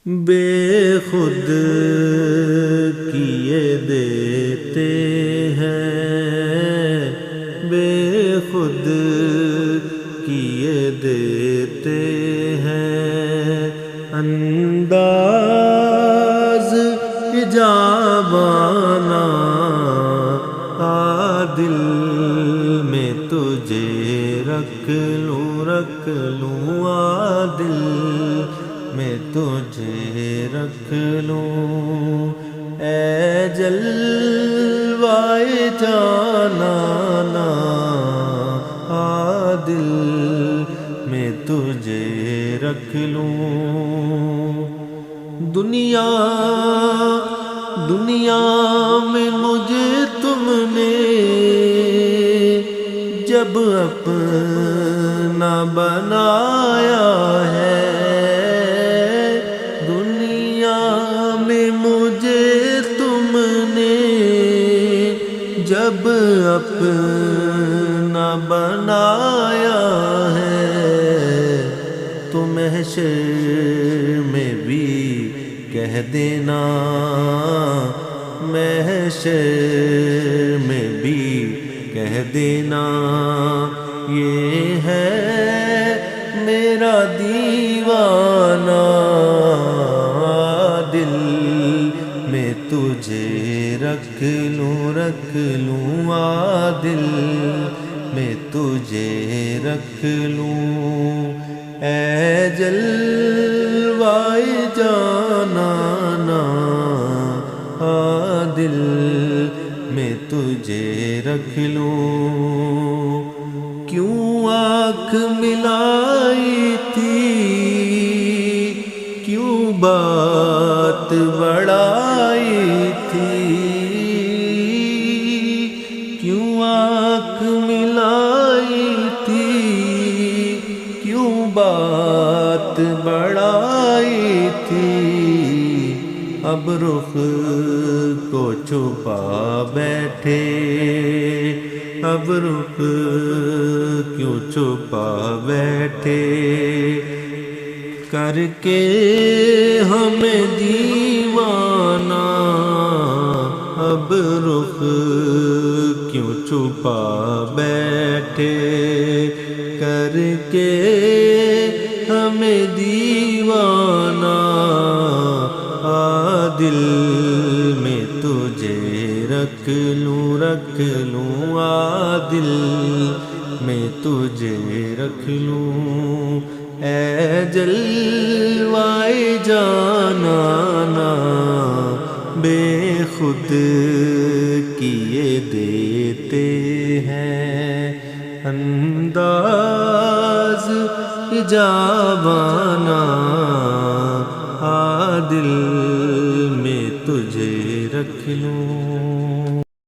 بے خود کیے دیتے ہیں، بے خود کیے دیتے ہیں، انداز جاوانا عادل میں تجھے رکھ لوں عادل میں تجھے رکھ لوں، اے جلوائے جانانا عادل میں تجھے رکھ لوں۔ دنیا میں مجھے تم نے جب اپنا بنایا ہے، دنیا میں مجھے تم نے جب اپنا بنایا ہے، تو محشر میں بھی کہہ دینا، محشر میں بھی کہہ دینا، یہ ہے میرا دیوانہ دل میں تجھے رکھ لوں عادل میں تجھے رکھ لوں، اے جلوائے جانانا عادل میں تجھے رکھ لوں۔ کیوں آنکھ ملائی تھی، کیوں بات بڑھائی تھی، کیوں آنکھ ملائی تھی، کیوں بات بڑھائی تھی، اب رخ کو چھپا بیٹھے، اب رخ کیوں چھپا بیٹھے، کر کے ہمیں دیوانہ، اب رخ کیوں چھپا بیٹھے، کر کے ہمیں دیوانہ عادل میں تجھے رکھ لوں عادل میں تجھے رکھ لوں، اے جلوائے جانانا بے خود کیے دیتے ہیں، انداز جاوانا عادل میں تجھے رکھ لوں۔